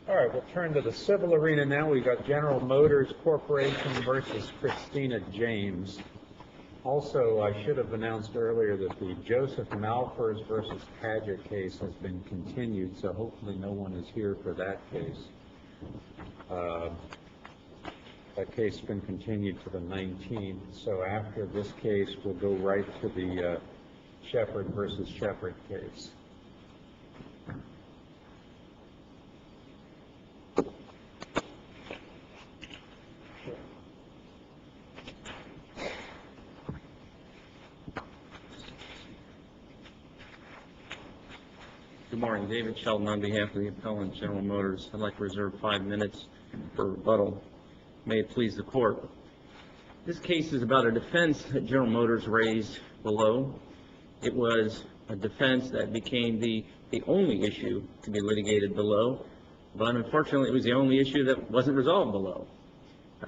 All right, we'll turn to the civil arena now. We've got General Motors Corporation versus Christina James. Also, I should have announced earlier that the Joseph Malfers versus Padgett case has been continued, so hopefully no one is here for that case. That case has been continued to the 19th, so after this case, we'll go right to the Shepard versus Shepard case. Good morning. David Sheldon on behalf of the appellant, General Motors. I'd like to reserve 5 minutes for rebuttal. May it please the Court. This case is about a defense that General Motors raised below. It was a defense that became the only issue to be litigated below, but unfortunately it was the only issue that wasn't resolved below.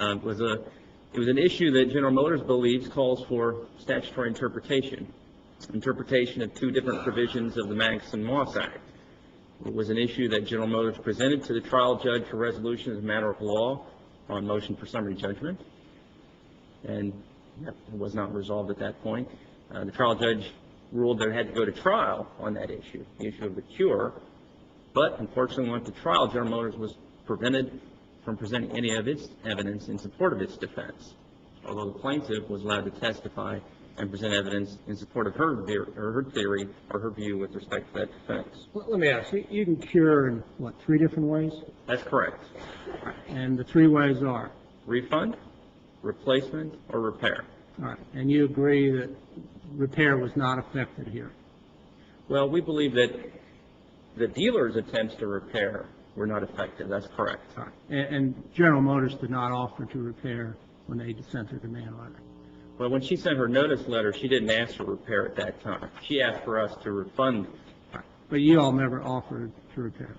It was an issue that General Motors believes calls for statutory interpretation of two different provisions of the Magnuson-Moss Act. It was an issue that General Motors presented to the trial judge for resolution as a matter of law on motion for summary judgment, and it was not resolved at that point. The trial judge ruled that it had to go to trial on that issue, the issue of the cure, but unfortunately when it went to trial, General Motors was prevented from presenting any of its evidence in support of its defense, although the plaintiff was allowed to testify and present evidence in support of her theory or her view with respect to that defense. Let me ask you, you can cure in, what, 3 different ways? That's correct. And the 3 ways are? Refund, replacement, or repair. All right. And you agree that repair was not affected here? Well, we believe that the dealer's attempts to repair were not effective. That's correct. All right. And General Motors did not offer to repair when they sent their demand letter? Well, when she sent her notice letter, she didn't ask for repair at that time. She asked for us to refund. But you all never offered to repair?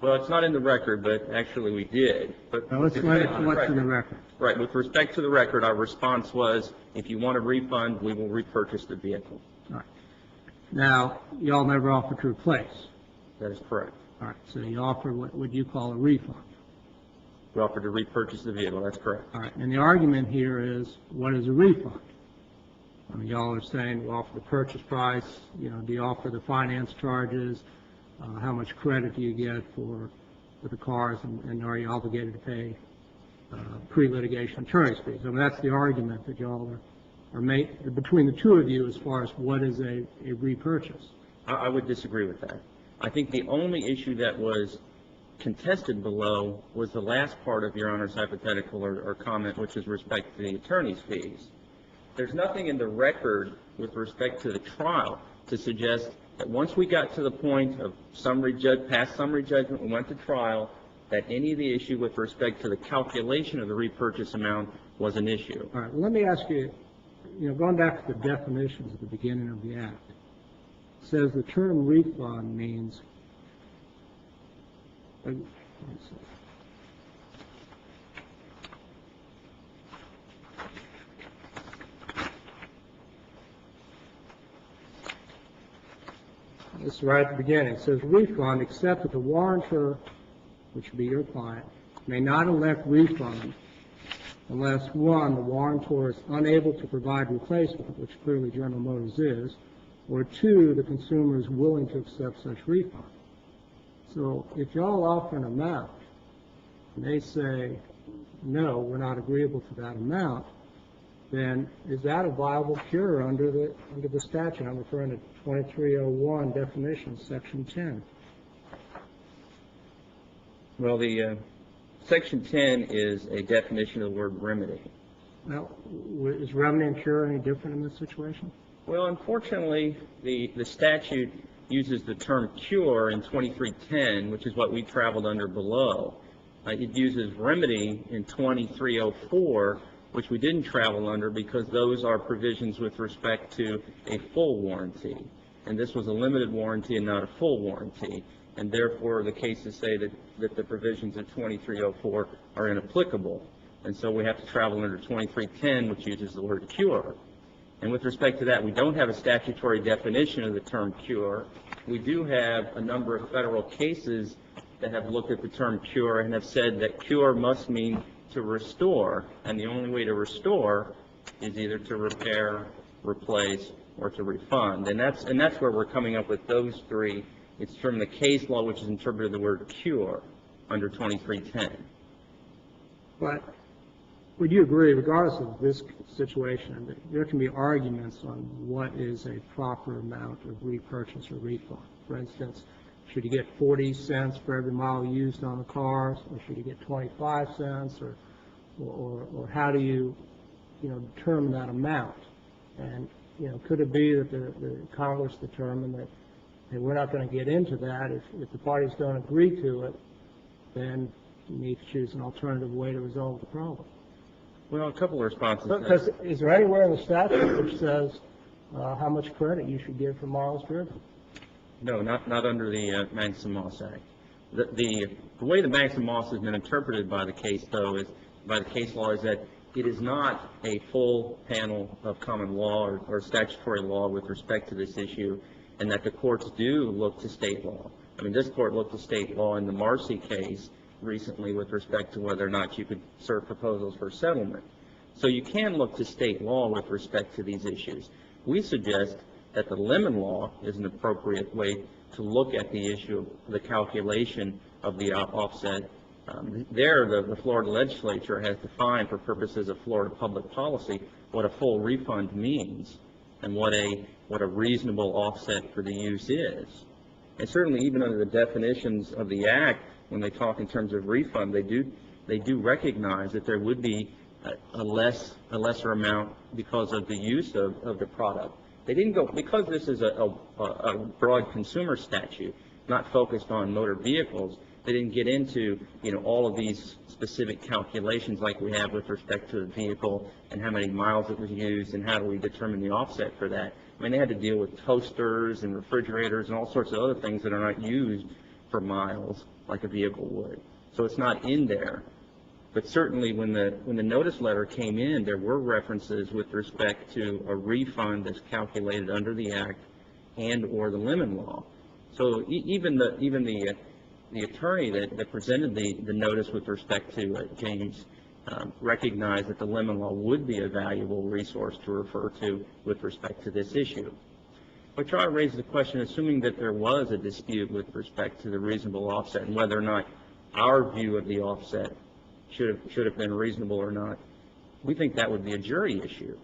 Well, it's not in the record, but actually we did. But now what's in the record? Right. With respect to the record, our response was, if you want a refund, we will repurchase the vehicle. All right. Now, you all never offered to replace? That is correct. All right. So you offered what would you call a refund? We offered to repurchase the vehicle. That's correct. All right. And the argument here is, what is a refund? I mean, y'all are saying we offer the purchase price. You know, do you offer the finance charges? How much credit do you get for the cars? And are you obligated to pay pre-litigation attorney's fees? I mean, that's the argument that y'all are making between the two of you as far as what is a repurchase. I would disagree with that. I think the only issue that was contested below was the last part of Your Honor's hypothetical or comment, which is respect to the attorney's fees. There's nothing in the record with respect to the trial to suggest that once we got to the point of past summary judgment, we went to trial, that any of the issue with respect to the calculation of the repurchase amount was an issue. All right. Well, let me ask you, going back to the definitions at the beginning of the Act, it says the term refund means this is right at the beginning. It says refund, except that the warrantor, which would be your client, may not elect refund unless, 1, the warrantor is unable to provide replacement, which clearly General Motors is, or 2, the consumer is willing to accept such refund. So if y'all offer an amount and they say, no, we're not agreeable to that amount, then is that a viable cure under the statute? I'm referring to 2301 definition, section 10. Well, the section 10 is a definition of the word remedy. Well, is remedy and cure any different in this situation? Well, unfortunately, the statute uses the term cure in 2310, which is what we traveled under below. It uses remedy in 2304, which we didn't travel under because those are provisions with respect to a full warranty. And this was a limited warranty and not a full warranty. And therefore, the cases say that the provisions of 2304 are inapplicable. And so we have to travel under 2310, which uses the word cure. And with respect to that, we don't have a statutory definition of the term cure. We do have a number of federal cases that have looked at the term cure and have said that cure must mean to restore, and the only way to restore is either to repair, replace, or to refund. And that's where we're coming up with those three. It's from the case law, which has interpreted the word cure under 2310. But would you agree, regardless of this situation, that there can be arguments on what is a proper amount of repurchase or refund? For instance, should you get 40 cents for every mile used on the cars, or should you get 25 cents, or how do you determine that amount? And could it be that the Congress determined that we're not going to get into that? If the parties don't agree to it, then you need to choose an alternative way to resolve the problem. Well, a couple of responses. Because is there anywhere in the statute which says how much credit you should give for miles driven? No, not under the Magnuson-Moss Act. The way the Magnuson-Moss has been interpreted by the case, though, by the case law, is that it is not a full panel of common law or statutory law with respect to this issue, and that the courts do look to state law. I mean, this court looked to state law in the Marcy case recently with respect to whether or not you could serve proposals for settlement. So you can look to state law with respect to these issues. We suggest that the Lemon Law is an appropriate way to look at the issue of the calculation of the offset. There, the Florida legislature has defined, for purposes of Florida public policy, what a full refund means and what a reasonable offset for the use is. And certainly, even under the definitions of the Act, when they talk in terms of refund, they do recognize that there would be a lesser amount because of the use of the product. They didn't go, because this is a broad consumer statute, not focused on motor vehicles. They didn't get into all of these specific calculations like we have with respect to the vehicle and how many miles it was used and how do we determine the offset for that. I mean, they had to deal with toasters and refrigerators and all sorts of other things that are not used for miles like a vehicle would. So it's not in there. But certainly when the notice letter came in, there were references with respect to a refund that's calculated under the Act and or the Lemon Law. So even the attorney that presented the notice with respect to James recognized that the Lemon Law would be a valuable resource to refer to with respect to this issue. I try to raise the question, assuming that there was a dispute with respect to the reasonable offset and whether or not our view of the offset should have been reasonable or not, we think that would be a jury issue.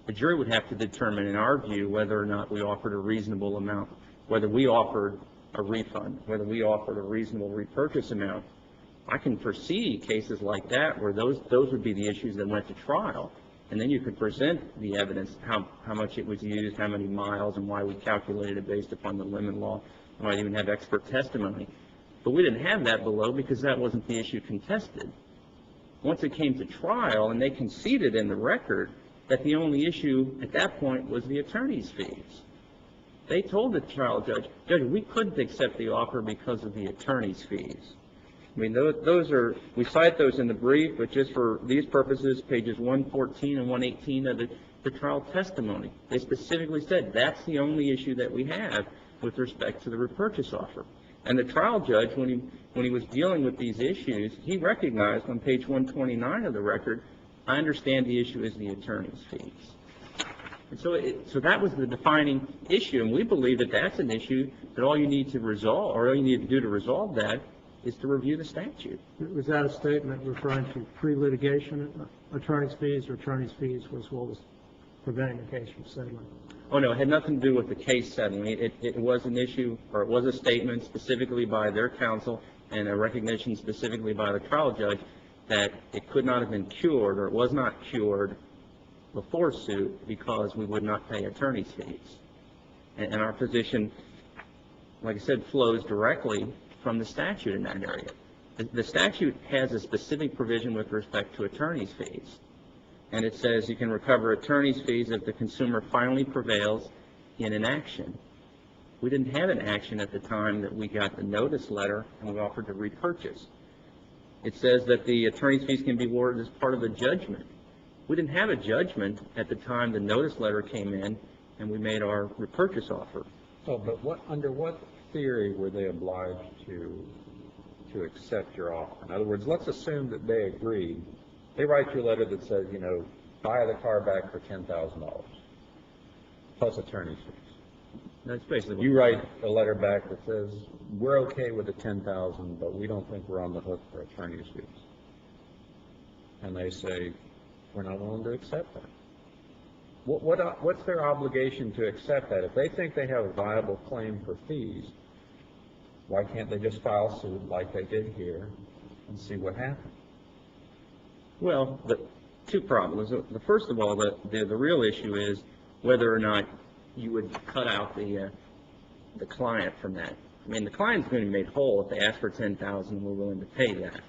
The jury would have to determine, in our view, whether or not we offered a reasonable amount, whether we offered a refund, whether we offered a reasonable repurchase amount. I can foresee cases like that where those would be the issues that went to trial, and then you could present the evidence, how much it was used, how many miles, and why we calculated it based upon the Lemon Law. We might even have expert testimony. But we didn't have that below because that wasn't the issue contested. Once it came to trial, and they conceded in the record that the only issue at that point was the attorney's fees. They told the trial judge, we couldn't accept the offer because of the attorney's fees. I mean, we cite those in the brief, but just for these purposes, pages 114 and 118 of the trial testimony. They specifically said that's the only issue that we have with respect to the repurchase offer. And the trial judge, when he was dealing with these issues, he recognized on page 129 of the record, I understand the issue is the attorney's fees. And so that was the defining issue, and we believe that that's an issue that all you need to resolve, or all you need to do to resolve that, is to review the statute. Was that a statement referring to pre-litigation attorney's fees, or attorney's fees was what was preventing the case from settling? Oh, no, it had nothing to do with the case settling. It was an issue, or it was a statement specifically by their counsel and a recognition specifically by the trial judge that it could not have been cured, or it was not cured before suit because we would not pay attorney's fees. And our position, like I said, flows directly from the statute in that area. The statute has a specific provision with respect to attorney's fees. And it says you can recover attorney's fees if the consumer finally prevails in an action. We didn't have an action at the time that we got the notice letter and we offered to repurchase. It says that the attorney's fees can be awarded as part of a judgment. We didn't have a judgment at the time the notice letter came in and we made our repurchase offer. So, but under what theory were they obliged to accept your offer? In other words, let's assume that they agreed. They write you a letter that says, buy the car back for $10,000 plus attorney's fees. That's basically what You write a letter back that says, we're okay with the $10,000, but we don't think we're on the hook for attorney's fees. And they say, we're not willing to accept that. What's their obligation to accept that? If they think they have a viable claim for fees, why can't they just file suit like they did here and see what happens? Well, the two problems. The first of all, the real issue is whether or not you would cut out the client from that. I mean, the client's going to be made whole if they ask for $10,000 and we're willing to pay that.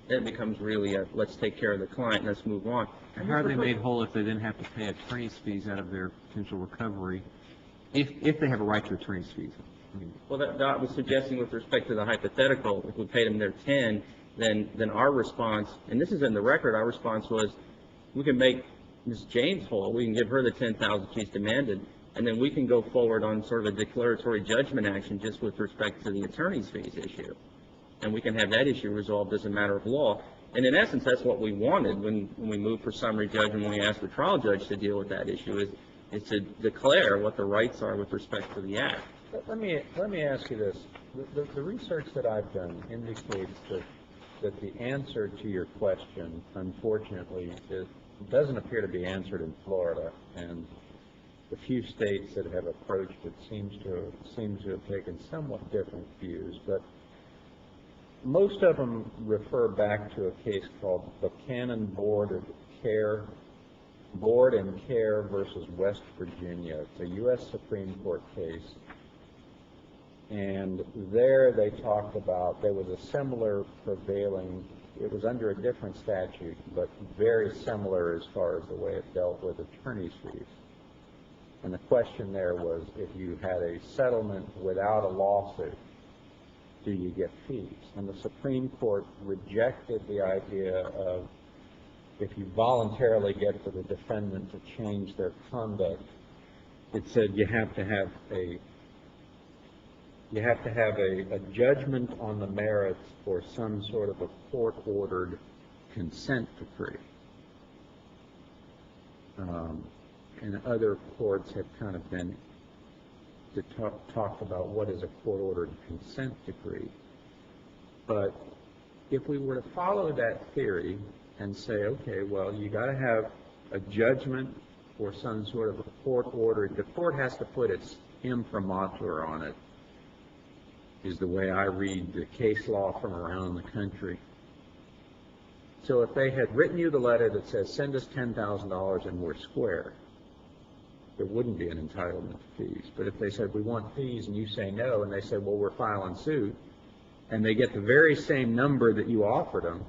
Then it becomes really a let's take care of the client and let's move on. How are they made whole if they then have to pay attorney's fees out of their potential recovery, if they have a right to attorney's fees? I mean, Well, that was suggesting with respect to the hypothetical, if we paid them their 10, then our response, and this is in the record, our response was we can make Ms. James whole, we can give her the $10,000 she's demanded, and then we can go forward on sort of a declaratory judgment action just with respect to the attorney's fees issue. And we can have that issue resolved as a matter of law. And in essence, that's what we wanted when we moved for summary judgment, when we asked the trial judge to deal with that issue, is to declare what the rights are with respect to the act. Let me ask you this. The research that I've done indicates that the answer to your question, unfortunately, doesn't appear to be answered in Florida, and the few states that have approached it seem to have taken somewhat different views. But most of them refer back to a case called Buchanan Board and Care versus West Virginia. It's a U.S. Supreme Court case. And there they talked about, there was a similar prevailing, it was under a different statute, but very similar as far as the way it dealt with attorney's fees. And the question there was, if you had a settlement without a lawsuit, do you get fees? And the Supreme Court rejected the idea of, if you voluntarily get for the defendant to change their conduct, it said you have to have a judgment on the merits or some sort of a court-ordered consent decree. And other courts have kind of been to talk about what is a court-ordered consent decree. But if we were to follow that theory and say, okay, well, you got to have a judgment or some sort of a court-ordered, the court has to put its imprimatur on it, is the way I read the case law from around the country. So if they had written you the letter that says, send us $10,000 and we're square, there wouldn't be an entitlement to fees. But if they said, we want fees, and you say no, and they say, well, we're filing suit, and they get the very same number that you offered them,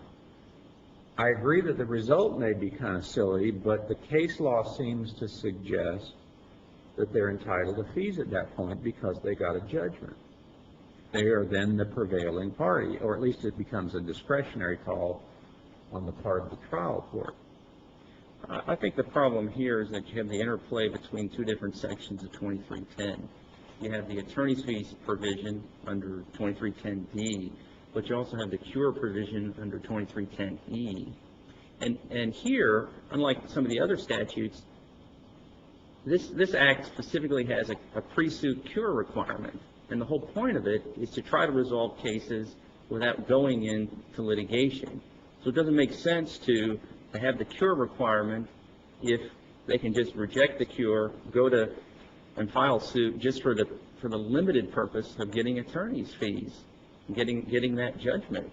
I agree that the result may be kind of silly, but the case law seems to suggest that they're entitled to fees at that point because they got a judgment. They are then the prevailing party, or at least it becomes a discretionary call on the part of the trial court. I think the problem here is that you have the interplay between two different sections of 2310. You have the attorney's fees provision under 2310D, but you also have the cure provision under 2310E. And here, unlike some of the other statutes, this act specifically has a pre-suit cure requirement. And the whole point of it is to try to resolve cases without going into litigation. So it doesn't make sense to have the cure requirement if they can just reject the cure, go to and file suit just for the limited purpose of getting attorney's fees, getting that judgment.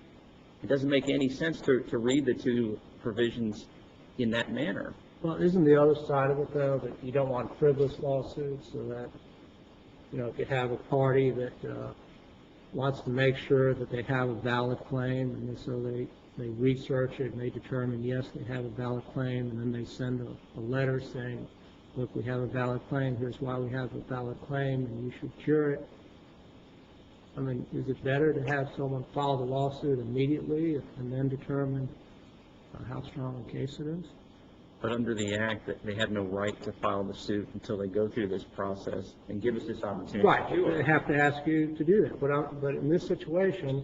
It doesn't make any sense to read the two provisions in that manner. Well, isn't the other side of it, though, that you don't want frivolous lawsuits, so that, if you have a party that wants to make sure that they have a valid claim, and so they research it and they determine, yes, they have a valid claim, and then they send a letter saying, look, we have a valid claim, here's why we have a valid claim, and you should cure it. I mean, is it better to have someone file the lawsuit immediately and then determine how strong a case it is? But under the Act, they have no right to file the suit until they go through this process and give us this opportunity Right, to do they it. have to ask you to do that. But in this situation,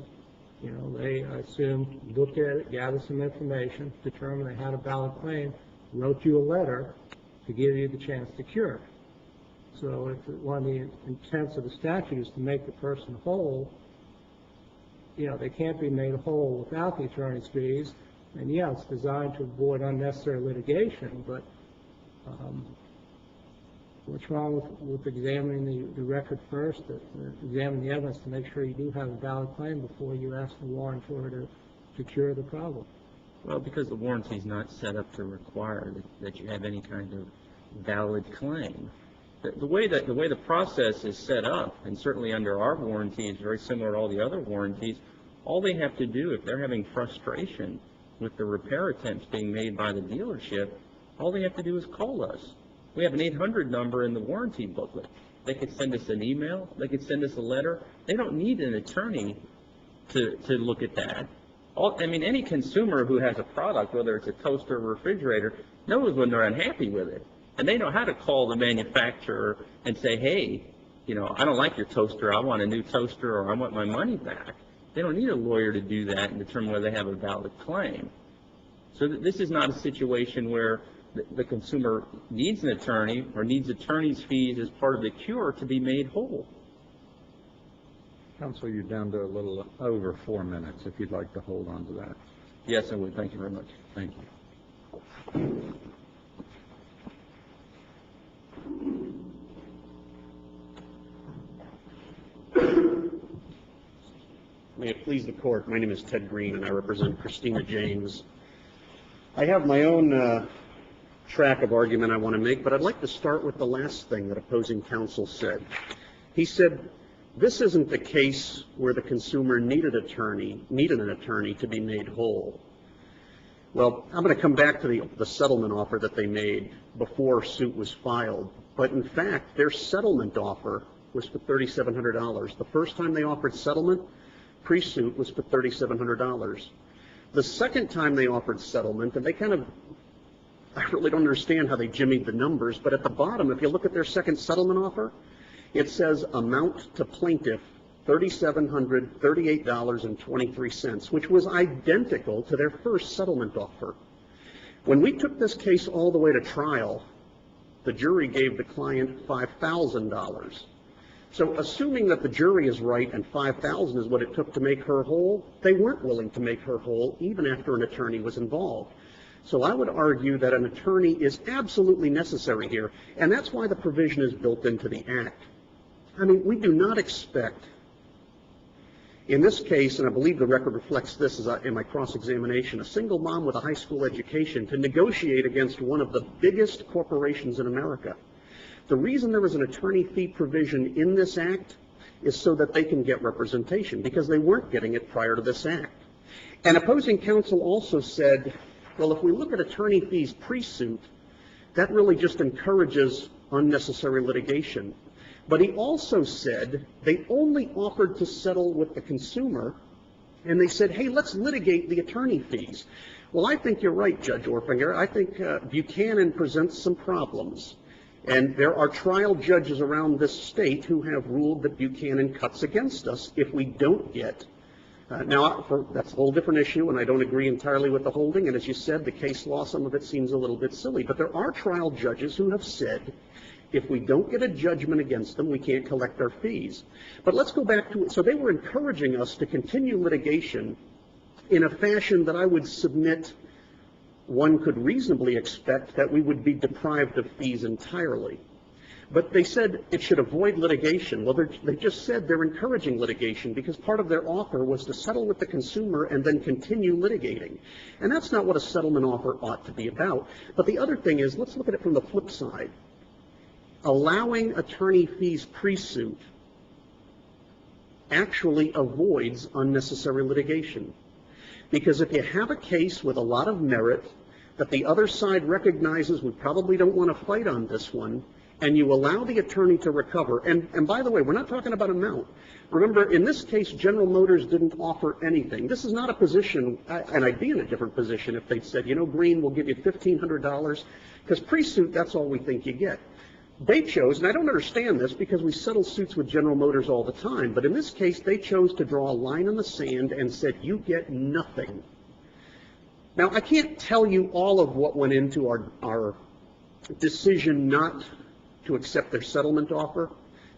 you know, they, I assume, looked at it, gathered some information, determined they had a valid claim, wrote you a letter to give you the chance to cure it. So if one of the intents of the statute is to make the person whole, you know, they can't be made whole without the attorney's fees. And yeah, it's designed to avoid unnecessary litigation, but what's wrong with examining the record first, examine the evidence to make sure you do have a valid claim before you ask the warrantor to cure the problem? Well, because the warranty is not set up to require that you have any kind of valid claim. The way the process is set up, and certainly under our warranty, is very similar to all the other warranties. All they have to do, if they're having frustration with the repair attempts being made by the dealership, all they have to do is call us. We have an 800 number in the warranty booklet. They could send us an email. They could send us a letter. They don't need an attorney to look at that. Any consumer who has a product, whether it's a toaster or refrigerator, knows when they're unhappy with it. And they know how to call the manufacturer and say, hey, you know, I don't like your toaster. I want a new toaster, or I want my money back. They don't need a lawyer to do that and determine whether they have a valid claim. So this is not a situation where the consumer needs an attorney or needs attorney's fees as part of the cure to be made whole. Counsel, you're down to a little over 4 minutes, if you'd like to hold on to that. Yes, I would. Thank you very much. Thank you. May it please the court, my name is Ted Green and I represent Christina James. I have my own track of argument I want to make, but I'd like to start with the last thing that opposing counsel said. He said, this isn't the case where the consumer needed an attorney to be made whole. Well, I'm going to come back to the settlement offer that they made before suit was filed. But in fact, their settlement offer was for $3,700. The first time they offered settlement, pre-suit, was for $3,700. The second time they offered settlement, and I really don't understand how they jimmied the numbers, but at the bottom, if you look at their second settlement offer, it says amount to plaintiff $3,738.23, which was identical to their first settlement offer. When we took this case all the way to trial, the jury gave the client $5,000. So assuming that the jury is right and $5,000 is what it took to make her whole, they weren't willing to make her whole even after an attorney was involved. So I would argue that an attorney is absolutely necessary here, and that's why the provision is built into the Act. I mean, we do not expect, in this case, and I believe the record reflects this in my cross-examination, a single mom with a high school education to negotiate against one of the biggest corporations in America. The reason there is an attorney fee provision in this Act is so that they can get representation, because they weren't getting it prior to this Act. And opposing counsel also said, well, if we look at attorney fees pre-suit, that really just encourages unnecessary litigation. But he also said they only offered to settle with the consumer, and they said, hey, let's litigate the attorney fees. Well, I think you're right, Judge Orfinger. I think Buchanan presents some problems. And there are trial judges around this state who have ruled that Buchanan cuts against us if we don't get. That's a whole different issue, and I don't agree entirely with the holding. And as you said, the case law, some of it seems a little bit silly. But there are trial judges who have said, if we don't get a judgment against them, we can't collect our fees. But let's go back to it. So they were encouraging us to continue litigation in a fashion that I would submit one could reasonably expect that we would be deprived of fees entirely. But they said it should avoid litigation. Well, they just said they're encouraging litigation because part of their offer was to settle with the consumer and then continue litigating. And that's not what a settlement offer ought to be about. But the other thing is, let's look at it from the flip side. Allowing attorney fees pre-suit actually avoids unnecessary litigation. Because if you have a case with a lot of merit that the other side recognizes we probably don't want to fight on this one, and you allow the attorney to recover, and by the way, we're not talking about amount. Remember, in this case, General Motors didn't offer anything. This is not a position, and I'd be in a different position if they'd said, you know, Green, we'll give you $1,500, because pre-suit, that's all we think you get. They chose, and I don't understand this because we settle suits with General Motors all the time, but in this case, they chose to draw a line in the sand and said, you get nothing. Now, I can't tell you all of what went into our decision not to accept their settlement offer,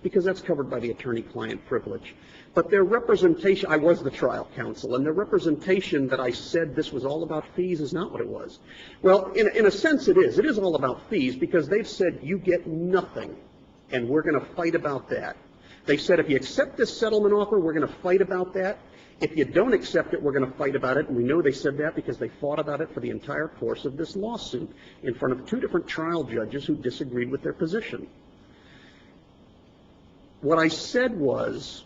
because that's covered by the attorney-client privilege. But their representation, I was the trial counsel, and their representation that I said this was all about fees is not what it was. Well, in a sense it is. It is all about fees because they've said you get nothing, and we're going to fight about that. They said if you accept this settlement offer, we're going to fight about that. If you don't accept it, we're going to fight about it, and we know they said that because they fought about it for the entire course of this lawsuit in front of 2 different trial judges who disagreed with their position. What I said was,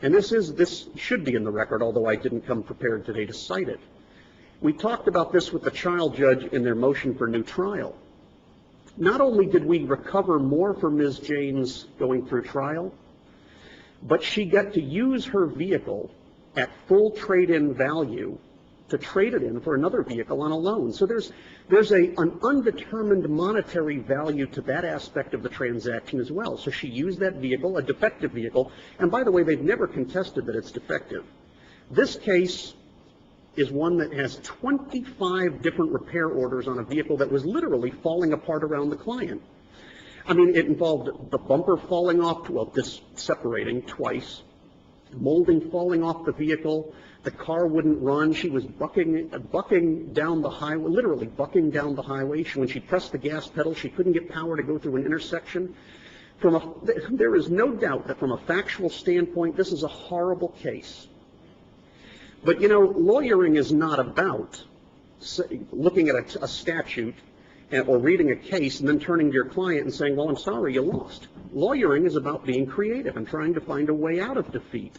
and this should be in the record, although I didn't come prepared today to cite it. We talked about this with the trial judge in their motion for new trial. Not only did we recover more for Ms. James going through trial, but she got to use her vehicle at full trade-in value to trade it in for another vehicle on a loan. So there's an undetermined monetary value to that aspect of the transaction as well. So she used that vehicle, a defective vehicle, and by the way, they've never contested that it's defective. This case is one that has 25 different repair orders on a vehicle that was literally falling apart around the client. I mean, it involved the bumper falling off, well, this separating twice, molding falling off the vehicle, the car wouldn't run, she was bucking down the highway, literally bucking down the highway. When she pressed the gas pedal, she couldn't get power to go through an intersection. There is no doubt that from a factual standpoint, this is a horrible case. But, you know, lawyering is not about looking at a statute or reading a case and then turning to your client and saying, well, I'm sorry, you lost. Lawyering is about being creative and trying to find a way out of defeat.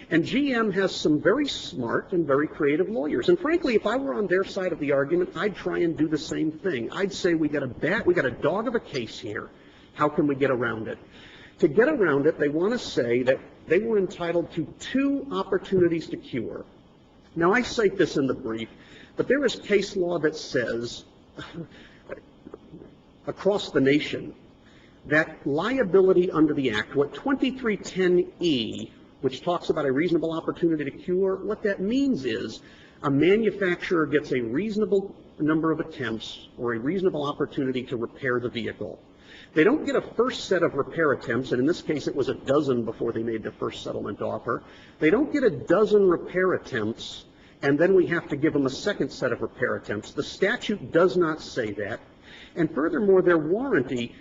And GM has some very smart and very creative lawyers. And frankly, if I were on their side of the argument, I'd try and do the same thing. I'd say we got a dog of a case here. How can we get around it? To get around it, they want to say that they were entitled to 2 opportunities to cure. Now, I cite this in the brief, but there is case law that says across the nation that liability under the Act, what 2310E, which talks about a reasonable opportunity to cure, what that means is a manufacturer gets a reasonable number of attempts or a reasonable opportunity to repair the vehicle. They don't get a first set of repair attempts, and in this case it was a dozen before they made their first settlement offer. They don't get a dozen repair attempts, and then we have to give them a second set of repair attempts. The statute does not say that. And furthermore, their warranty,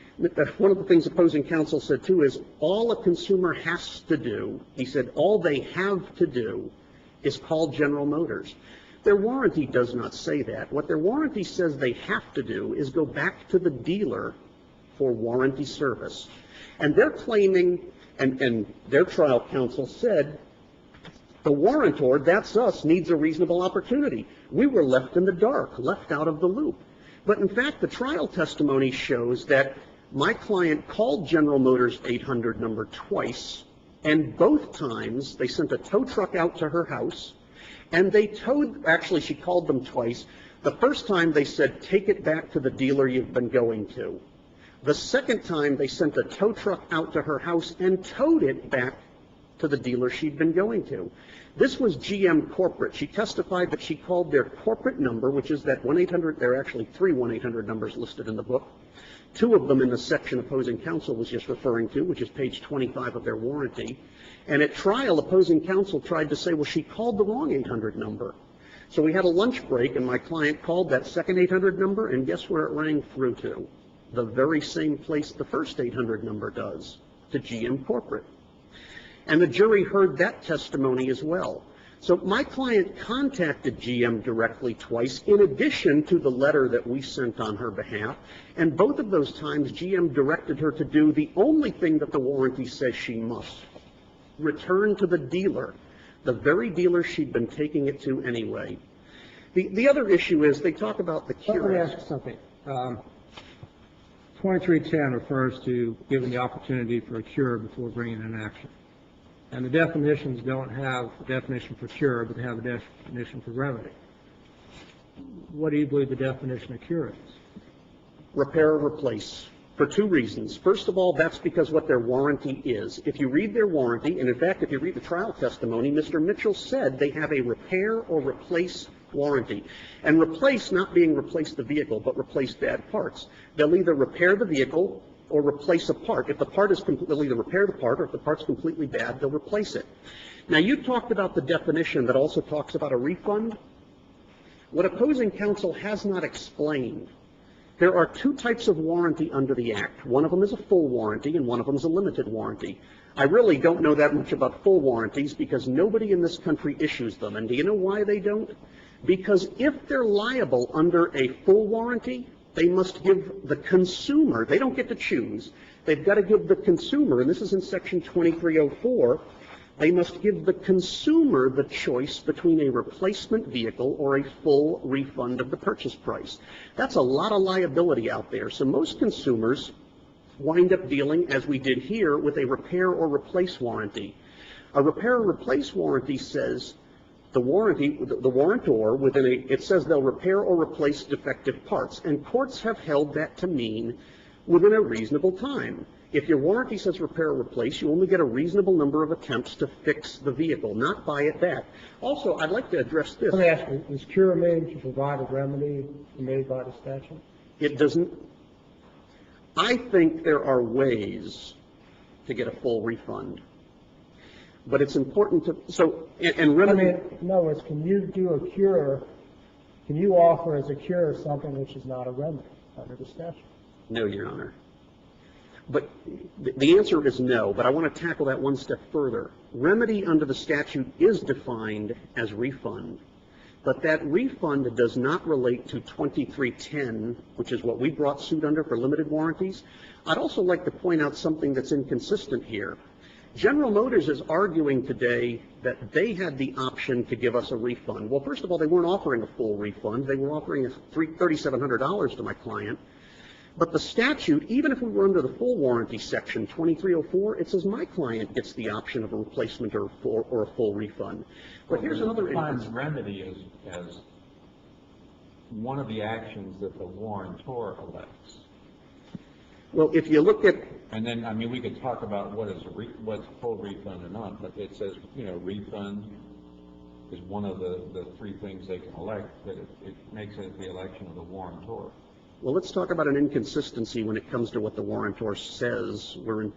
one of the things opposing counsel said too is all a consumer has to do, he said all they have to do is call General Motors. Their warranty does not say that. What their warranty says they have to do is go back to the dealer for warranty service. And they're claiming, and their trial counsel said, the warrantor, that's us, needs a reasonable opportunity. We were left in the dark, left out of the loop. But in fact, the trial testimony shows that my client called General Motors 800 number twice, and both times they sent a tow truck out to her house, and they towed, actually she called them twice. The first time they said, take it back to the dealer you've been going to. The second time they sent a tow truck out to her house and towed it back to the dealer she'd been going to. This was GM corporate. She testified that she called their corporate number, which is that 1-800, there are actually 3 1-800 numbers listed in the book. 2 of them in the section opposing counsel was just referring to, which is page 25 of their warranty. And at trial, opposing counsel tried to say, well, she called the wrong 800 number. So we had a lunch break, and my client called that second 800 number, and guess where it rang through to? The very same place the first 800 number does, to GM corporate. And the jury heard that testimony as well. So my client contacted GM directly twice, in addition to the letter that we sent on her behalf. And both of those times, GM directed her to do the only thing that the warranty says she must: return to the dealer, the very dealer she'd been taking it to anyway. The other issue is they talk about the cure. Let me ask you something. 2310 refers to giving the opportunity for a cure before bringing an action. And the definitions don't have a definition for cure, but they have a definition for remedy. What do you believe the definition of cure is? Repair or replace, for two reasons. First of all, that's because what their warranty is. If you read their warranty, and in fact, if you read the trial testimony, Mr. Mitchell said they have a repair or replace warranty. And replace not being replace the vehicle, but replace bad parts. They'll either repair the vehicle or replace a part. If the part is they'll either repair the part, or if the part's completely bad, they'll replace it. Now, you talked about the definition that also talks about a refund. What opposing counsel has not explained, there are two types of warranty under the Act. One of them is a full warranty, and one of them is a limited warranty. I really don't know that much about full warranties because nobody in this country issues them. And do you know why they don't? Because if they're liable under a full warranty, they must give the consumer, they don't get to choose, they've got to give the consumer, and this is in Section 2304, they must give the consumer the choice between a replacement vehicle or a full refund of the purchase price. That's a lot of liability out there. So most consumers wind up dealing, as we did here, with a repair or replace warranty. A repair or replace warranty says the warrantor, it says they'll repair or replace defective parts. And courts have held that to mean within a reasonable time. If your warranty says repair or replace, you only get a reasonable number of attempts to fix the vehicle, not buy it back. Also, I'd like to address this. Let me ask you, is cure made to provide a remedy made by the statute? It doesn't. I think there are ways to get a full refund. But it's important to, and remedy. In other words, can you do a cure, can you offer as a cure something which is not a remedy under the statute? No, Your Honor. But the answer is no, but I want to tackle that one step further. Remedy under the statute is defined as refund, but that refund does not relate to 2310, which is what we brought suit under for limited warranties. I'd also like to point out something that's inconsistent here. General Motors is arguing today that they had the option to give us a refund. Well, first of all, they weren't offering a full refund. They were offering $3,700 to my client. But the statute, even if we were under the full warranty section, 2304, it says my client gets the option of a replacement or a full refund. But here's another defines remedy as one of the actions that the warrantor elects. Well, if you look at... And then, I mean, we could talk about what's full refund or not, but it says, refund is one of the three things they can elect, but it makes it the election of the warrantor. Well, let's talk about an inconsistency when it comes to what the warrantor says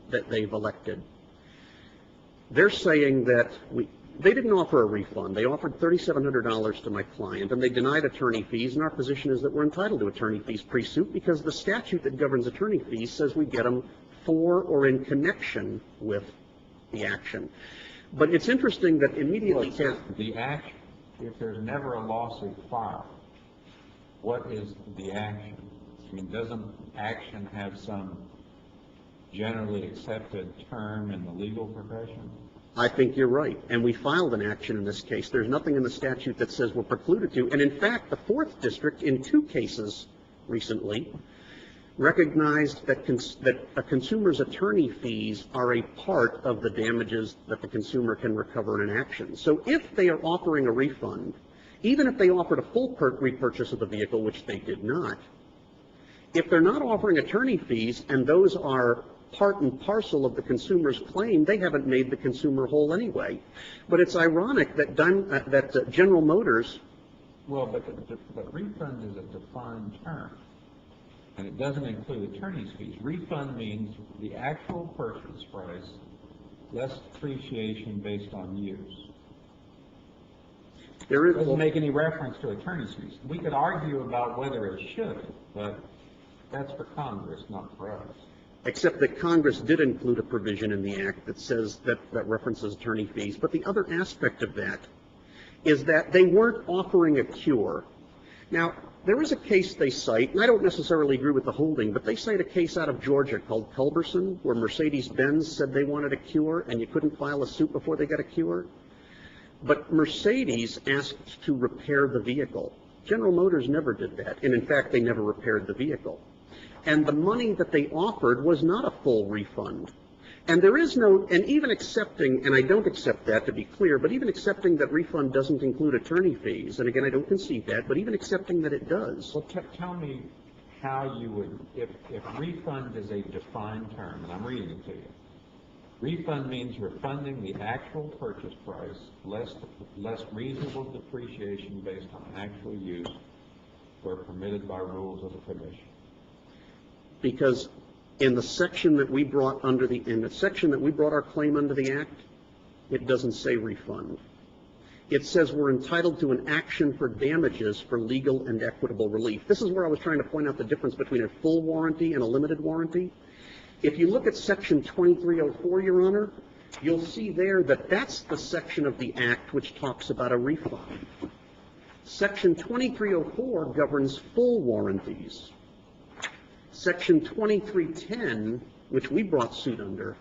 that they've elected. They're saying that they didn't offer a refund. They offered $3,700 to my client, and they denied attorney fees, and our position is that we're entitled to attorney fees pre-suit because the statute that governs attorney fees says we get them for or in connection with the action. But it's interesting that immediately... Well, the action, if there's never a lawsuit filed, what is the action? I mean, doesn't action have some generally accepted term in the legal profession? I think you're right. And we filed an action in this case. There's nothing in the statute that says we're precluded to. And in fact, the 4th District, in 2 cases recently, recognized that a consumer's attorney fees are a part of the damages that the consumer can recover in an action. So if they are offering a refund, even if they offered a full repurchase of the vehicle, which they did not, if they're not offering attorney fees and those are part and parcel of the consumer's claim, they haven't made the consumer whole anyway. But it's ironic that General Motors... Well, but refund is a defined term, and it doesn't include attorney's fees. Refund means the actual purchase price less depreciation based on use. It doesn't make any reference to attorney's fees. We could argue about whether it should, but that's for Congress, not for us. Except that Congress did include a provision in the Act that says that references attorney fees. But the other aspect of that is that they weren't offering a cure. Now, there is a case they cite, and I don't necessarily agree with the holding, but they cite a case out of Georgia called Culberson, where Mercedes-Benz said they wanted a cure, and you couldn't file a suit before they got a cure. But Mercedes asked to repair the vehicle. General Motors never did that, and in fact, they never repaired the vehicle. And the money that they offered was not a full refund. And there is no, and even accepting, and I don't accept that to be clear, but even accepting that refund doesn't include attorney fees, and again, I don't concede that, but even accepting that it does. Well, tell me how you would, if refund is a defined term, and I'm reading it to you. Refund means you're funding the actual purchase price, less reasonable depreciation based on actual use where permitted by rules of the commission. Because in the section that we brought our claim under the Act, it doesn't say refund. It says we're entitled to an action for damages for legal and equitable relief. This is where I was trying to point out the difference between a full warranty and a limited warranty. If you look at Section 2304, Your Honor, you'll see there that that's the section of the Act which talks about a refund. Section 2304 governs full warranties. Section 2310, which we brought suit under,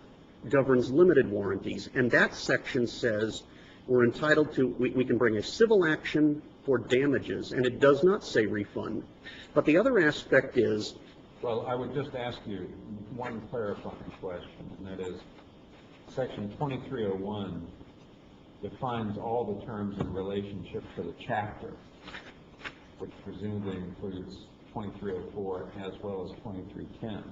governs limited warranties. And that section says we're entitled to, we can bring a civil action for damages, and it does not say refund. But the other aspect is... Well, I would just ask you one clarifying question, and that is, Section 2301 defines all the terms in relationship to the chapter, which presumably includes 2304 as well as 2310.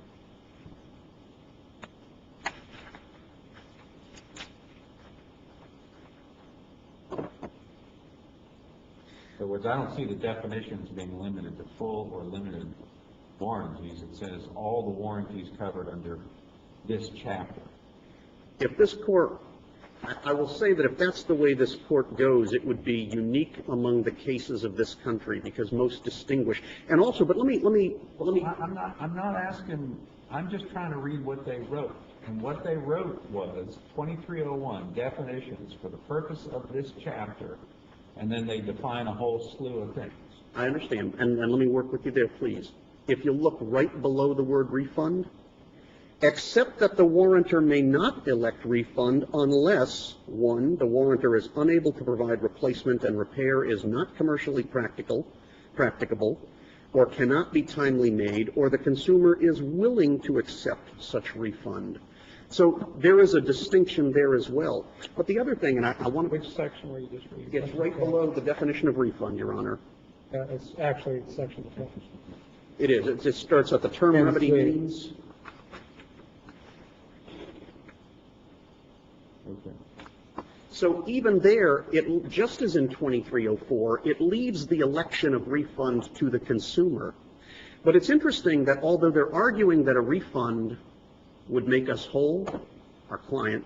In other words, I don't see the definitions being limited to full or limited warranties. It says all the warranties covered under this chapter. If this court, I will say that if that's the way this court goes, it would be unique among the cases of this country because most distinguished. And also, but let me. I'm not asking. I'm just trying to read what they wrote. And what they wrote was 2301 definitions for the purpose of this chapter, and then they define a whole slew of things. I understand, and let me work with you there, please. If you look right below the word refund, except that the warrantor may not elect refund unless, 1, the warrantor is unable to provide replacement and repair is not commercially practicable, or cannot be timely made, or the consumer is willing to accept such refund. So there is a distinction there as well. But the other thing, and I want to... Which section were you just reading? It's right below the definition of refund, Your Honor. It's actually section 10. It is. It starts at the term remedy means. Okay. So even there, it just as in 2304, it leaves the election of refund to the consumer. But it's interesting that although they're arguing that a refund would make us whole, our client,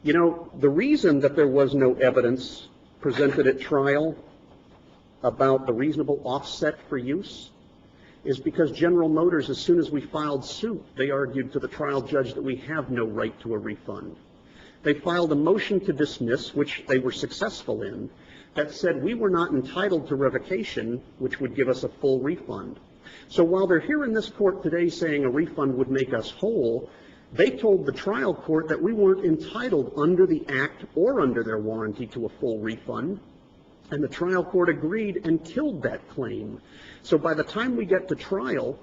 you know, the reason that there was no evidence presented at trial about the reasonable offset for use is because General Motors, as soon as we filed suit, they argued to the trial judge that we have no right to a refund. They filed a motion to dismiss, which they were successful in, that said we were not entitled to revocation, which would give us a full refund. So while they're here in this court today saying a refund would make us whole, they told the trial court that we weren't entitled under the Act or under their warranty to a full refund, and the trial court agreed and killed that claim. So by the time we get to trial,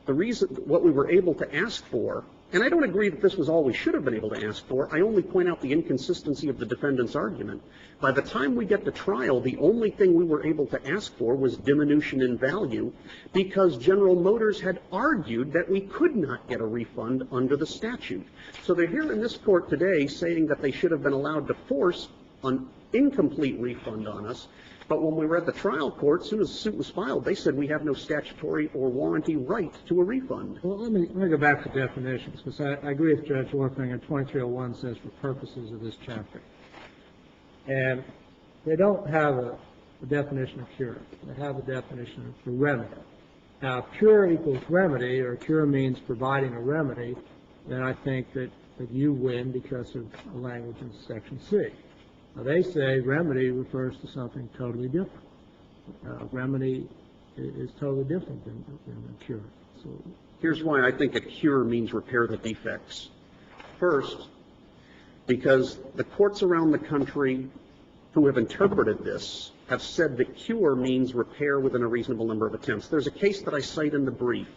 what we were able to ask for, and I don't agree that this was all we should have been able to ask for, I only point out the inconsistency of the defendant's argument. By the time we get to trial, the only thing we were able to ask for was diminution in value because General Motors had argued that we could not get a refund under the statute. So they're here in this court today saying that they should have been allowed to force an incomplete refund on us. But when we were at the trial court, as soon as the suit was filed, they said we have no statutory or warranty right to a refund. Well, let me go back to definitions, because I agree with Judge Warfinger. 2301 says for purposes of this chapter. And they don't have a definition of cure. They have a definition for remedy. Now, if cure equals remedy, or cure means providing a remedy, then I think that you win because of the language in Section C. Now, they say remedy refers to something totally different. Remedy is totally different than a cure. So here's why I think a cure means repair the defects. First, because the courts around the country who have interpreted this have said that cure means repair within a reasonable number of attempts. There's a case that I cite in the brief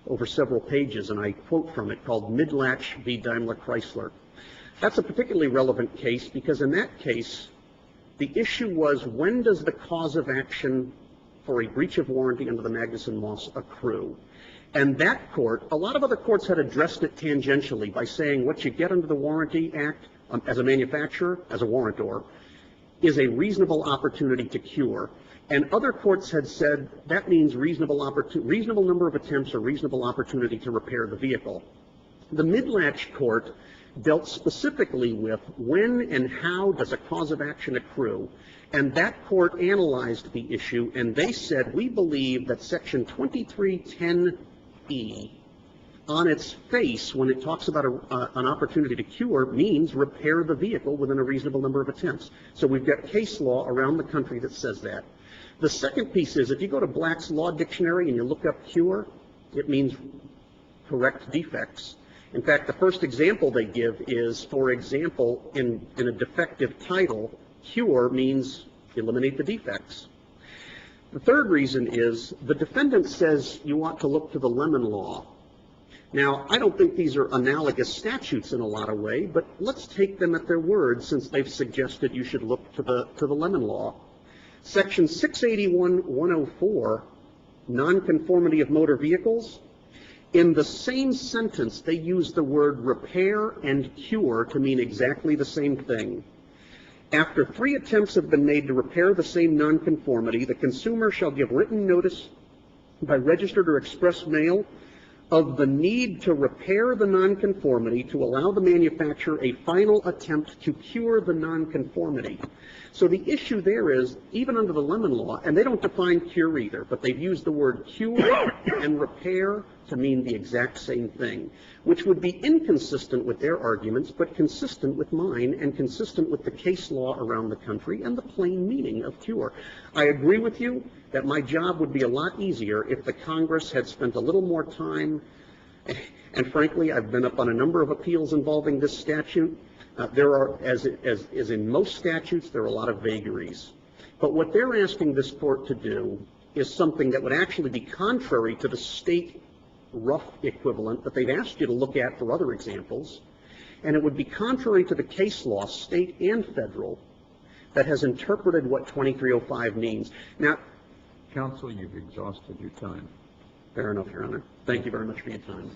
over several pages, and I quote from it, called Midlatch v. Daimler Chrysler. That's a particularly relevant case because in that case, the issue was, when does the cause of action for a breach of warranty under the Magnuson-Moss accrue? And that court, a lot of other courts had addressed it tangentially by saying what you get under the Warranty Act as a manufacturer, as a warrantor, is a reasonable opportunity to cure. And other courts had said that means reasonable number of attempts or reasonable opportunity to repair the vehicle. The Midlatch court dealt specifically with when and how does a cause of action accrue. And that court analyzed the issue, and they said, we believe that Section 2310E, on its face, when it talks about an opportunity to cure, means repair the vehicle within a reasonable number of attempts. So we've got case law around the country that says that. The second piece is, if you go to Black's Law Dictionary and you look up cure, it means correct defects. In fact, the first example they give is, for example, in a defective title, cure means eliminate the defects. The third reason is the defendant says you ought to look to the Lemon Law. Now, I don't think these are analogous statutes in a lot of ways, but let's take them at their word since they've suggested you should look to the Lemon Law. Section 681-104, nonconformity of motor vehicles. In the same sentence, they use the word repair and cure to mean exactly the same thing. After 3 attempts have been made to repair the same nonconformity, the consumer shall give written notice by registered or express mail of the need to repair the nonconformity to allow the manufacturer a final attempt to cure the nonconformity. So the issue there is, even under the Lemon Law, and they don't define cure either, but they've used the word cure and repair to mean the exact same thing, which would be inconsistent with their arguments, but consistent with mine and consistent with the case law around the country and the plain meaning of cure. I agree with you that my job would be a lot easier if the Congress had spent a little more time, and frankly, I've been up on a number of appeals involving this statute. There are, as in most statutes, there are a lot of vagaries. But what they're asking this court to do is something that would actually be contrary to the state rough equivalent that they've asked you to look at for other examples, and it would be contrary to the case law, state and federal, that has interpreted what 2305 means. Now, Counsel, you've exhausted your time. fair enough, Your Honor. Thank you very much for your time.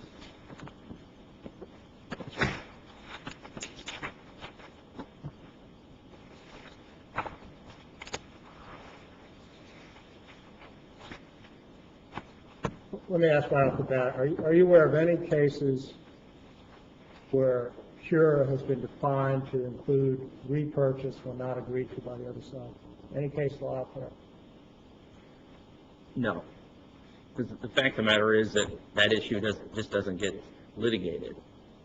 Let me ask right off the bat, are you aware of any cases where cure has been defined to include repurchase when not agreed to by the other side? Any case law out there? No. Because the fact of the matter is that that issue just doesn't get litigated.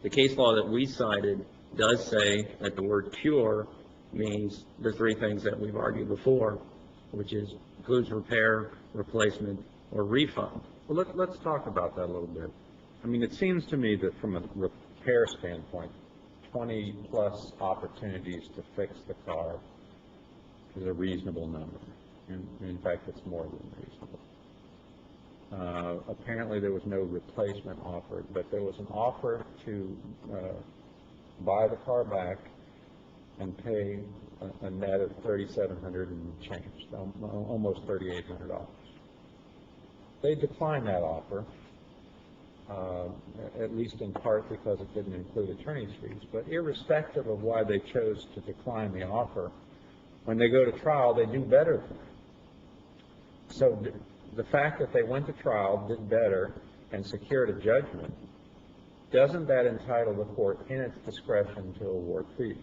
The case law that we cited does say that the word cure means the 3 things that we've argued before, which is includes repair, replacement, or refund. Well, let's talk about that a little bit. I mean, it seems to me that from a repair standpoint, 20-plus opportunities to fix the car is a reasonable number. In fact, it's more than reasonable. Apparently, there was no replacement offered, but there was an offer to buy the car back and pay a net of $3,700 and change, almost $3,800. They declined that offer, at least in part because it didn't include attorney's fees. But irrespective of why they chose to decline the offer, when they go to trial, they do better. So the fact that they went to trial, did better, and secured a judgment, doesn't that entitle the court in its discretion to award fees?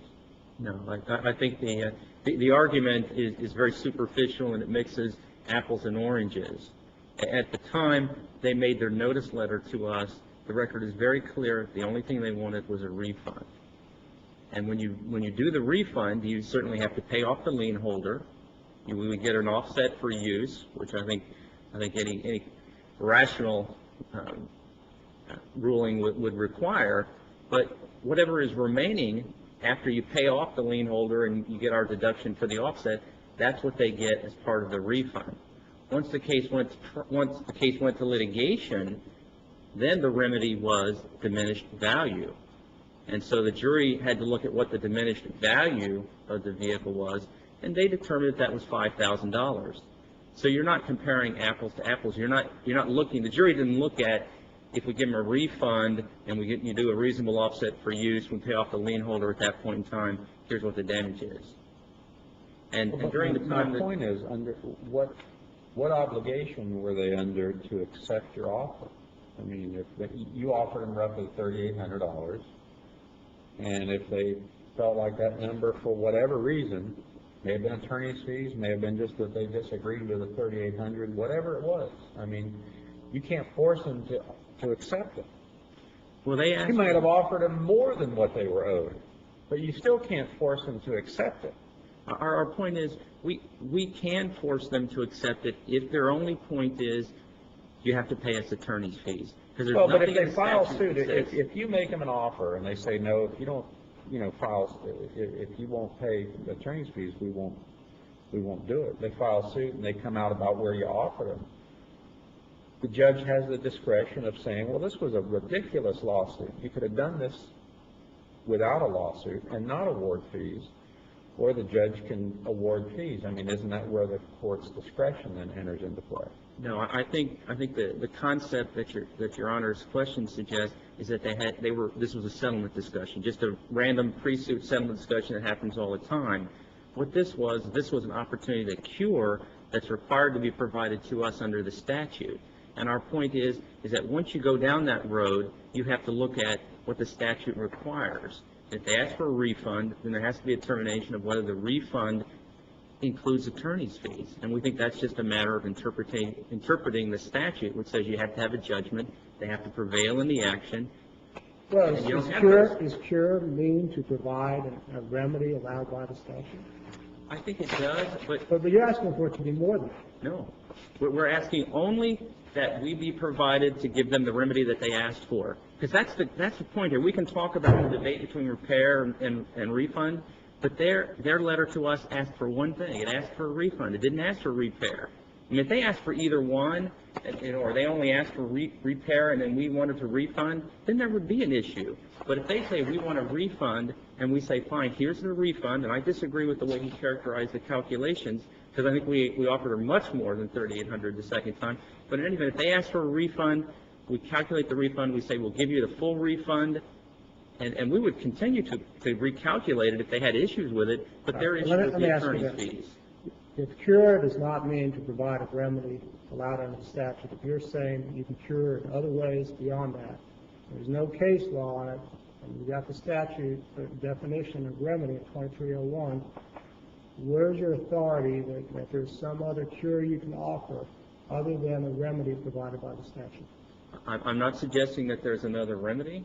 No, I think the argument is very superficial, and it mixes apples and oranges. At the time they made their notice letter to us, the record is very clear. The only thing they wanted was a refund. And when you do the refund, you certainly have to pay off the lien holder. You would get an offset for use, which I think any rational ruling would require. But whatever is remaining after you pay off the lien holder and you get our deduction for the offset, that's what they get as part of the refund. Once the case went to litigation, then the remedy was diminished value. And so the jury had to look at what the diminished value of the vehicle was, and they determined that was $5,000. So you're not comparing apples to apples. You're not looking, the jury didn't look at, if we give them a refund and you do a reasonable offset for use, we pay off the lien holder at that point in time, here's what the damage is. And during the time My point is, under what obligation were they under to accept your offer? I mean, if you offered them roughly $3,800, and if they felt like that number for whatever reason, may have been attorney's fees, may have been just that they disagreed with the $3,800, whatever it was. I mean, you can't force them to accept it. well, they asked, You might have offered them more than what they were owed, but you still can't force them to accept it. our point is, we can force them to accept it if their only point is, you have to pay us attorney's fees. Because there's Well, but nothing if in they the file statute suit, that says- if you make them an offer and they say, no, if you don't, if you won't pay the attorney's fees, we won't do it. They file suit and they come out about where you offered them. The judge has the discretion of saying, well, this was a ridiculous lawsuit. You could have done this without a lawsuit and not award fees, or the judge can award fees. I mean, isn't that where the court's discretion then enters into play? No, I think the concept that your Honor's question suggests is that this was a settlement discussion, just a random pre-suit settlement discussion that happens all the time. What this was an opportunity to cure that's required to be provided to us under the statute. And our point is that once you go down that road, you have to look at what the statute requires. If they ask for a refund, then there has to be a determination of whether the refund includes attorney's fees. And we think that's just a matter of interpreting the statute, which says you have to have a judgment, they have to prevail in the action. Well, And you don't have is cure mean to provide a remedy allowed by the statute? I think it does, but But you're asking for it to be more than that. no. We're asking only that we be provided to give them the remedy that they asked for. Because that's the point here. We can talk about the debate between repair and refund, but their letter to us asked for one thing. It asked for a refund. It didn't ask for repair. I mean, if they asked for either one, or they only asked for repair and then we wanted to refund, then there would be an issue. But if they say we want a refund and we say, fine, here's the refund, and I disagree with the way he characterized the calculations, because I think we offered her much more than $3,800 the second time. But in any event, if they ask for a refund, we calculate the refund, we say we'll give you the full refund, and we would continue to recalculate it if they had issues with it, but their issue Let was me the ask you attorney's this. fees. If cure does not mean to provide a remedy allowed under the statute, if you're saying you can cure in other ways beyond that, there's no case law on it, and you've got the statute, the definition of remedy at 2301, where's your authority that there's some other cure you can offer other than a remedy provided by the statute? I'm not suggesting that there's another remedy.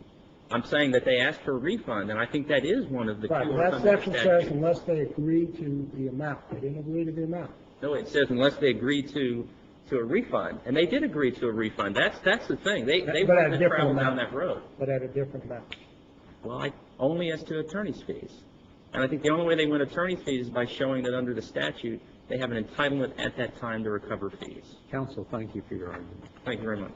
I'm saying that they asked for a refund, and I think that is one of the Right, cures but that under the section says statute. unless they agree to the amount. They didn't agree to the amount. No, it says unless they agree to a refund, and they did agree to a refund. That's the thing. They But at a wanted to different travel down amount. that road. But at a different amount. Well, only as to attorney's fees. And I think the only way they win attorney's fees is by showing that under the statute, they have an entitlement at that time to recover fees. Counsel, thank you for your argument. Thank you very much.